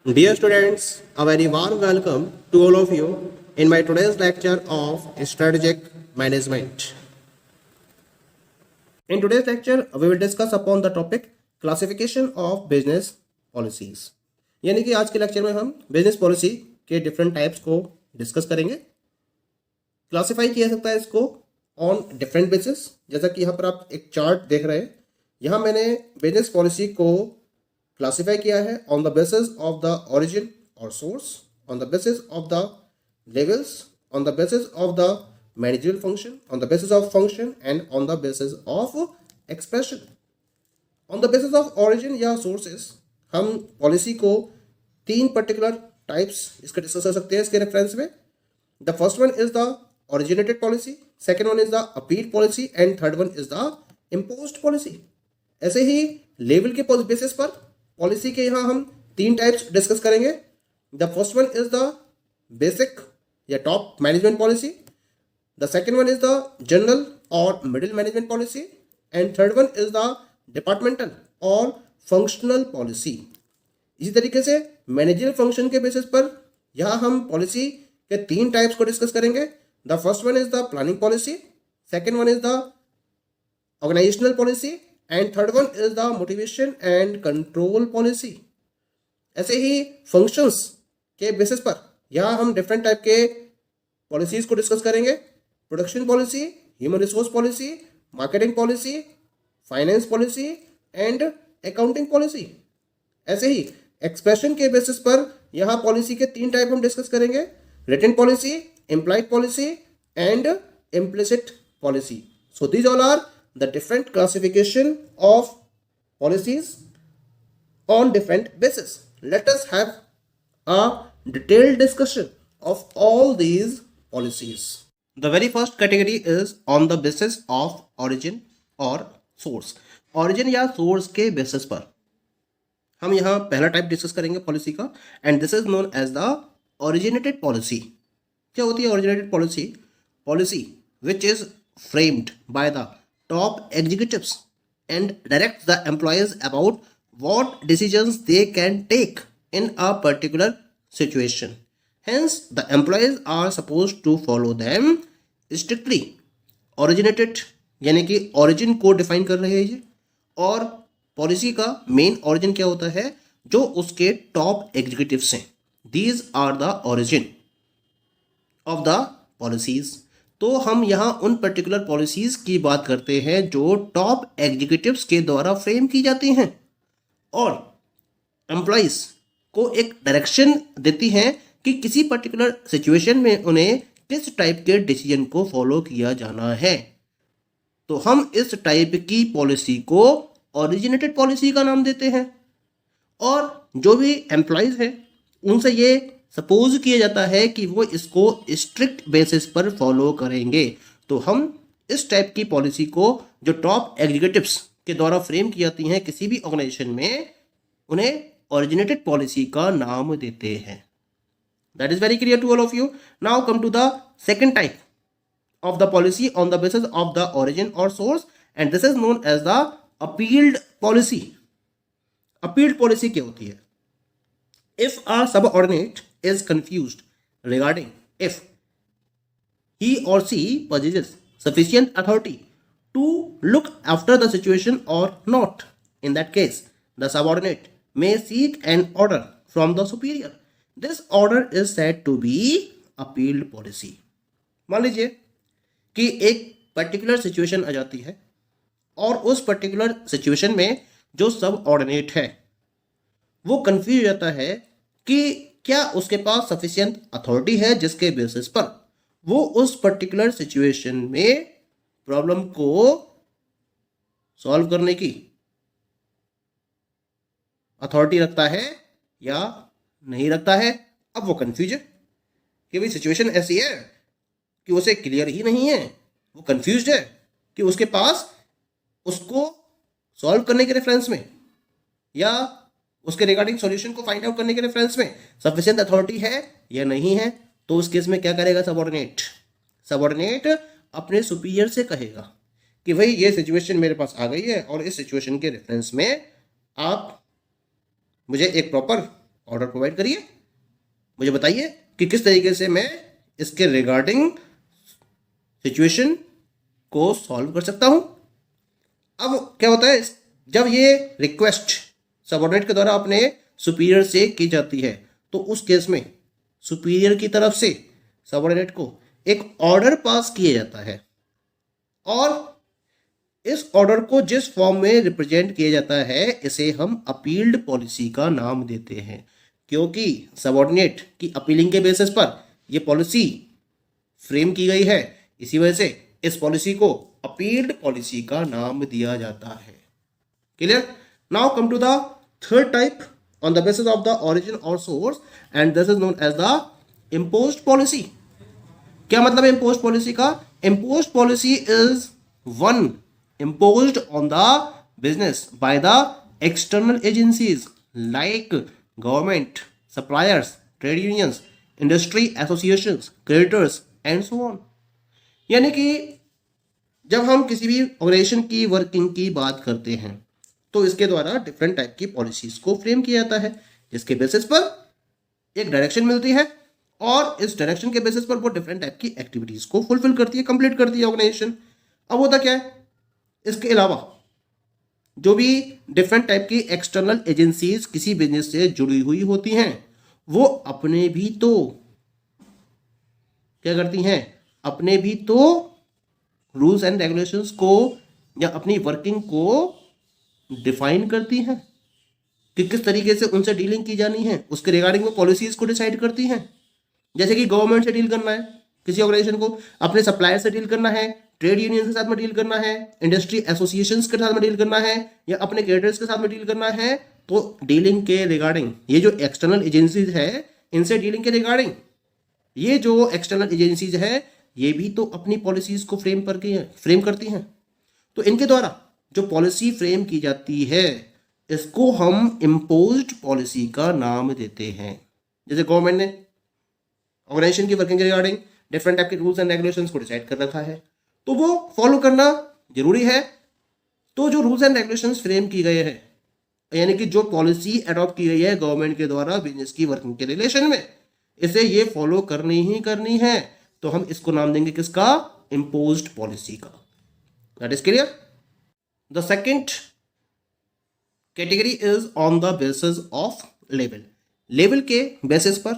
Dear students, a very warm welcome to all of you in my today's lecture of strategic management. In today's lecture, we will discuss upon the topic classification of business policies. यानी कि आज के lecture में हम business policy के different types को discuss करेंगे। Classify किया सकता है इसको ऑन डिफरेंट बेसिस। जैसा कि यहाँ पर आप एक चार्ट देख रहे हैं, यहाँ मैंने बिजनेस पॉलिसी को क्लासिफाई किया है on the basis of the origin और source, on the basis of the levels, on the basis of the managerial function, on the basis of function and on the basis of expression. On the basis of origin या sources हम policy को तीन particular types इसके discuss कर सकते हैं इसके reference में। The first one is the originated policy, second one is the appeal policy and third one is the imposed policy। ऐसे ही लेवल के बेसिस पर पॉलिसी के यहाँ हम तीन टाइप्स डिस्कस करेंगे। The first one is the basic या top management policy, the second one is the general और middle management policy and third one is the departmental और फंक्शनल पॉलिसी। इसी तरीके से मैनेजरियल फंक्शन के बेसिस पर यहाँ हम पॉलिसी के तीन टाइप्स को डिस्कस करेंगे। The first one is the planning policy, second one is the organizational policy and third one is the motivation and control policy। ऐसे ही functions के बेसिस पर यहाँ हम डिफरेंट टाइप के पॉलिसीज को डिस्कस करेंगे। Production policy, human resource policy, marketing policy, finance policy and accounting policy. ऐसे ही expression के बेसिस पर यहाँ पॉलिसी के तीन टाइप हम डिस्कस करेंगे, return policy, implied policy and implicit policy। So these all are the different classification of policies on different basis। Let us have a detailed discussion of all these policies। The very first category is on the basis of origin or source। origin या source के basis पर हम यहाँ पहला type discuss करेंगे policy का and this is known as the originated policy। क्या होती है originated policy? Policy which is framed by the top executives and direct the employees about what decisions they can take in a particular situation. Hence the employees are suppose to follow them strictly. Originated यानी कि origin को define कर रहे हैं ये, और policy का main origin क्या होता है? जो उसके टॉप एग्जीक्यूटिव्स हैं, these are the origin of the policies. तो हम यहाँ उन पर्टिकुलर पॉलिसीज की बात करते हैं जो टॉप एग्जीक्यूटिव्स के द्वारा फ्रेम की जाती हैं और एम्प्लॉइज को एक डायरेक्शन देती हैं कि किसी पर्टिकुलर सिचुएशन में उन्हें किस टाइप के डिसीजन को फॉलो किया जाना है। तो हम इस टाइप की पॉलिसी को ओरिजिनेटेड पॉलिसी का नाम देते हैं और जो भी एम्प्लॉइज हैं उनसे ये सपोज किया जाता है कि वो इसको स्ट्रिक्ट बेसिस पर फॉलो करेंगे। तो हम इस टाइप की पॉलिसी को जो टॉप एग्जीक्यूटिव्स के द्वारा फ्रेम की जाती हैं किसी भी ऑर्गेनाइजेशन में, उन्हें ओरिजिनेटेड पॉलिसी का नाम देते हैं। That is very clear to all of you. Now come to the second type of the policy on the basis of the origin और source and this is known as the appealed policy. Appealed policy क्या होती है? If a subordinate is confused regarding if he or she possesses sufficient authority to look after the situation or not, in that case, the subordinate may seek an order from the superior। This order is said to be appealed policy। मान लीजिए कि एक particular situation आ जाती है और उस particular situation में जो सब ऑर्डिनेट है वो कंफ्यूज हो जाता है कि क्या उसके पास सफिशिएंट अथॉरिटी है जिसके बेसिस पर वो उस पर्टिकुलर सिचुएशन में प्रॉब्लम को सॉल्व करने की अथॉरिटी रखता है या नहीं रखता है। अब वो कंफ्यूज है कि भाई सिचुएशन ऐसी है कि उसे क्लियर ही नहीं है, वो कंफ्यूज है कि उसके पास उसको सॉल्व करने के रेफरेंस में या उसके रिगार्डिंग सॉल्यूशन को फाइंड आउट करने के रेफरेंस में सफिशिएंट अथॉरिटी है या नहीं है। तो उस केस में क्या करेगा सबऑर्डिनेट अपने सुपीरियर से कहेगा कि भाई ये सिचुएशन मेरे पास आ गई है और इस सिचुएशन के रेफरेंस में आप मुझे एक प्रॉपर ऑर्डर प्रोवाइड करिए, मुझे बताइए कि किस तरीके से मैं इसके रिगार्डिंग सिचुएशन को सॉल्व कर सकता हूं। अब क्या होता है, जब ये रिक्वेस्ट सबऑर्डिनेट के द्वारा अपने सुपीरियर से की जाती है तो उस केस में सुपीरियर की तरफ से सबऑर्डिनेट को एक ऑर्डर पास किया जाता है और इस ऑर्डर को जिस फॉर्म में रिप्रेजेंट किया जाता है इसे हम अपील्ड पॉलिसी का नाम देते हैं, क्योंकि सबऑर्डिनेट की अपीलिंग के बेसिस पर यह पॉलिसी फ्रेम की गई है, इसी वजह से इस पॉलिसी को अपील्ड पॉलिसी का नाम दिया जाता है। Clear? Now come to the third type on the basis of the origin और source, and this is known as the imposed policy. क्या मतलब है इम्पोज्ड पॉलिसी का? Imposed policy is one imposed on the business by the external agencies like government, suppliers, trade unions, industry associations, creditors and so on। यानी कि जब हम किसी भी ऑर्गेनाइजेशन की वर्किंग की बात करते हैं तो इसके द्वारा डिफरेंट टाइप की पॉलिसीज को फ्रेम किया जाता है, जिसके बेसिस पर एक डायरेक्शन मिलती है और इस डायरेक्शन के बेसिस पर वो डिफरेंट टाइप की एक्टिविटीज को फुलफिल करती है, कंप्लीट करती है ऑर्गेनाइजेशन। अब होता क्या है, इसके अलावा जो भी डिफरेंट टाइप की एक्सटर्नल एजेंसीज किसी बिजनेस से जुड़ी हुई होती हैं वो अपने भी तो क्या करती हैं, अपने भी तो रूल्स एंड रेगुलेशंस को या अपनी वर्किंग को डिफाइन करती हैं कि किस तरीके से उनसे डीलिंग की जानी है, उसके रिगार्डिंग में पॉलिसीज को डिसाइड करती हैं। जैसे कि गवर्नमेंट से डील करना है किसी ऑर्गेनाइजेशन को, अपने सप्लायर से डील करना है, ट्रेड यूनियन के साथ में डील करना है, इंडस्ट्री एसोसिएशंस के साथ में डील करना है या अपने क्रेडिटर्स के साथ में डील करना है, तो डीलिंग के रिगार्डिंग ये जो एक्सटर्नल एजेंसीज है इनसे डीलिंग के रिगार्डिंग ये जो एक्सटर्नल एजेंसीज है ये भी तो अपनी पॉलिसीज को फ्रेम करती हैं। तो इनके द्वारा जो पॉलिसी फ्रेम की जाती है इसको हम इम्पोज्ड पॉलिसी का नाम देते हैं। जैसे गवर्नमेंट ने ऑर्गेनाइजेशन की वर्किंग के रिगार्डिंग डिफरेंट टाइप के रूल्स एंड रेगुलेशंस को डिसाइड कर रखा है तो वो फॉलो करना जरूरी है। तो जो रूल्स एंड रेगुलेशंस फ्रेम की गए हैं यानी कि जो पॉलिसी अडॉप्ट की गई है गवर्नमेंट के द्वारा बिजनेस की वर्किंग के रिलेशन में, इसे ये फॉलो करनी ही करनी है, तो हम इसको नाम देंगे किसका? इम्पोज्ड पॉलिसी का। That is clear. The second category is on the basis of level. Level के बेसिस पर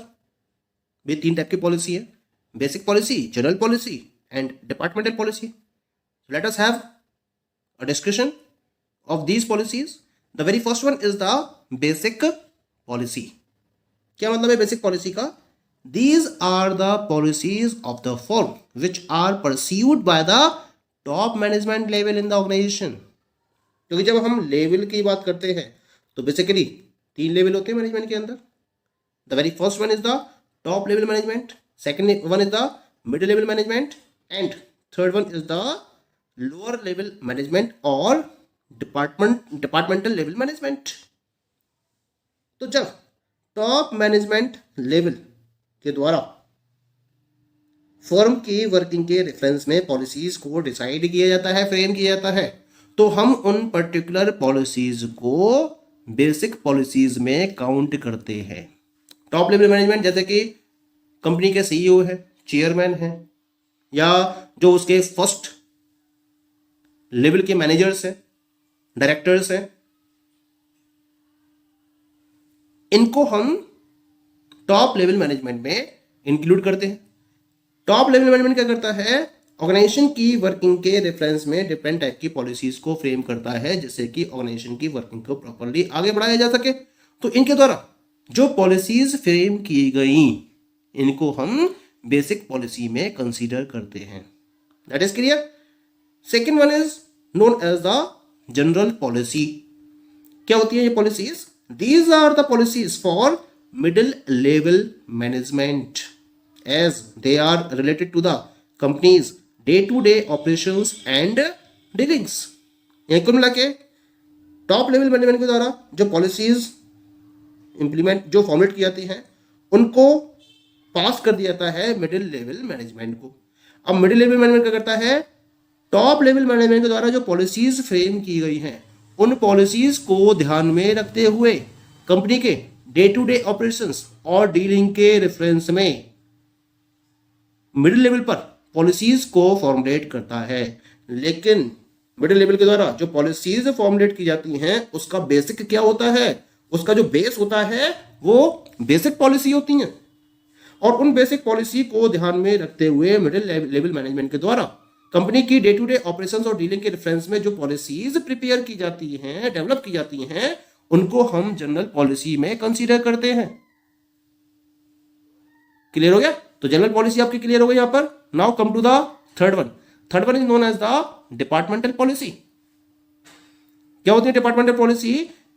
भी तीन टाइप की पॉलिसी है, basic policy, general policy and departmental policy. Let us have a discussion of these policies. The very first one is the basic policy. क्या मतलब है basic policy का? These are the policies of the firm which are pursued by the top management level in the organization. क्योंकि जब हम level की बात करते हैं तो बेसिकली तीन लेवल होते हैं मैनेजमेंट के अंदर। The very first one is the top level management, second one is the middle level management and third one is the lower level management or departmental level management। तो जब top management level के द्वारा firm की working के reference में policies को decide किया जाता है, फ्रेम किया जाता है, तो हम उन पर्टिकुलर पॉलिसीज को बेसिक पॉलिसीज में काउंट करते हैं। टॉप लेवल मैनेजमेंट जैसे कि कंपनी के सीईओ है, चेयरमैन है या जो उसके फर्स्ट लेवल के मैनेजर्स हैं, डायरेक्टर्स हैं, इनको हम टॉप लेवल मैनेजमेंट में इंक्लूड करते हैं। टॉप लेवल मैनेजमेंट क्या करता है? ऑर्गेनाइजेशन की वर्किंग के रेफरेंस में डिफरेंट टाइप की पॉलिसीज को फ्रेम करता है जिससे कि ऑर्गेनाइजेशन की वर्किंग को प्रॉपर्ली आगे बढ़ाया जा सके। तो इनके द्वारा जो पॉलिसीज फ्रेम की गई इनको हम बेसिक पॉलिसी में कंसीडर करते हैं। That is clear. Second one is known as the general policy. क्या होती है ये policies? These are the policies for middle level management as they are related to the companies day to day operations and dealings. कुल मिला के top level management के द्वारा जो पॉलिसीज इंप्लीमेंट जो फॉर्मुलेट की जाती हैं उनको पास कर दिया जाता है मिडिल लेवल मैनेजमेंट को। अब मिडिल लेवल मैनेजमेंट क्या करता है? टॉप लेवल मैनेजमेंट के द्वारा जो पॉलिसीज फ्रेम की गई हैं उन पॉलिसीज को ध्यान में रखते हुए कंपनी के डे टू डे ऑपरेशंस और डीलिंग के रेफरेंस में मिडिल लेवल पर पॉलिसीज को फॉर्मुलेट करता है। लेकिन मिडिल लेवल के द्वारा जो पॉलिसीज फॉर्मुलेट की जाती हैं उसका बेसिक क्या होता है, उसका जो बेस होता है वो बेसिक पॉलिसी होती हैं, और उन बेसिक पॉलिसी को ध्यान में रखते हुए मिडिल लेवल मैनेजमेंट के द्वारा कंपनी की डे टू डे ऑपरेशंस और डीलिंग के रेफरेंस में जो पॉलिसीज प्रिपेयर की जाती हैं, डेवलप की जाती हैं, उनको हम जनरल पॉलिसी में कंसीडर करते हैं। क्लियर हो गया? तो जनरल पॉलिसी आपकी क्लियर हो गई यहां पर। Now come to the third one. Third one is known as the departmental policy. क्या होती है departmental policy?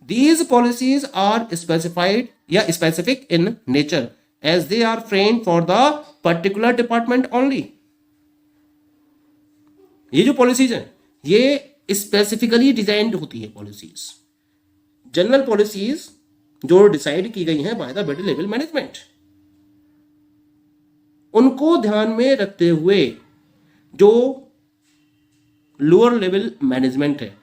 These policies are specified या specific in nature as they are framed for the particular department only. ये जो पॉलिसीज हैं ये specifically designed होती है पॉलिसीज। जनरल पॉलिसीज जो डिसाइड की गई हैं by the middle level management, उनको ध्यान में रखते हुए जो लोअर लेवल मैनेजमेंट है,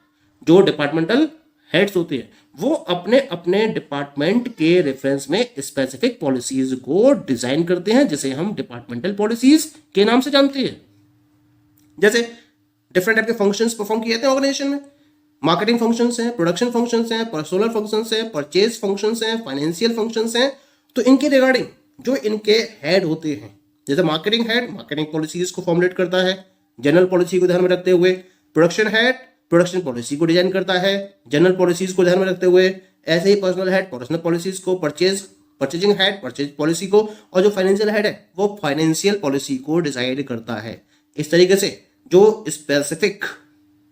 जो डिपार्टमेंटल हेड्स होते हैं, वो अपने अपने डिपार्टमेंट के रेफरेंस में स्पेसिफिक पॉलिसीज को डिजाइन करते हैं, जिसे हम डिपार्टमेंटल पॉलिसीज के नाम से जानते हैं। जैसे डिफरेंट टाइप के फंक्शंस परफॉर्म किए जाते हैं ऑर्गेनाइजेशन में। मार्केटिंग फंक्शंस हैं, प्रोडक्शन फंक्शंस हैं, पर्सनल फंक्शंस हैं, परचेज फंक्शंस हैं, फाइनेंशियल फंक्शंस हैं। तो इनके रिगार्डिंग जो इनके हेड होते हैं, जैसे मार्केटिंग हेड मार्केटिंग पॉलिसीज को फॉर्मुलेट करता है जनरल पॉलिसी को ध्यान में रखते हुए, प्रोडक्शन हेड प्रोडक्शन पॉलिसी को डिजाइन करता है जनरल पॉलिसीज को ध्यान में रखते हुए, ऐसे ही पर्सनल हेड पर्सनल पॉलिसीज को, परचेजिंग हेड परचेज पॉलिसी को, और जो फाइनेंशियल हेड है वो फाइनेंशियल पॉलिसी को डिसाइड करता है। इस तरीके से जो स्पेसिफिक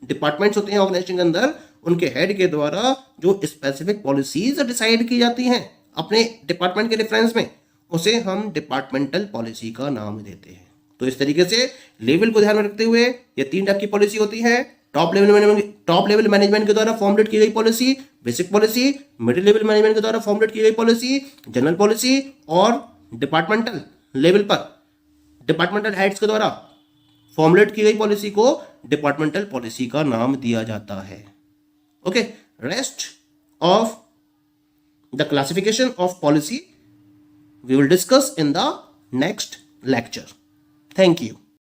डिपार्टमेंट्स होते हैं ऑर्गेनाइजेशन के अंदर, उनके हेड के द्वारा जो स्पेसिफिक पॉलिसीज डिसाइड की जाती हैं अपने डिपार्टमेंट के रेफरेंस में, उसे हम डिपार्टमेंटल पॉलिसी का नाम देते हैं। तो इस तरीके से लेवल को ध्यान में रखते हुए ये तीन टाइप की पॉलिसी होती है। टॉप लेवल मैनेजमेंट के द्वारा फॉर्मुलेट की गई policy, basic policy, middle level management के द्वारा फॉर्मुलेट की गई पॉलिसी, जनरल पॉलिसी, और डिपार्टमेंटल लेवल पर डिपार्टमेंटल हेड्स के द्वारा फॉर्मुलेट की गई पॉलिसी को डिपार्टमेंटल पॉलिसी का नाम दिया जाता है। Okay, rest of the classification of policy we will discuss in the next lecture. Thank you.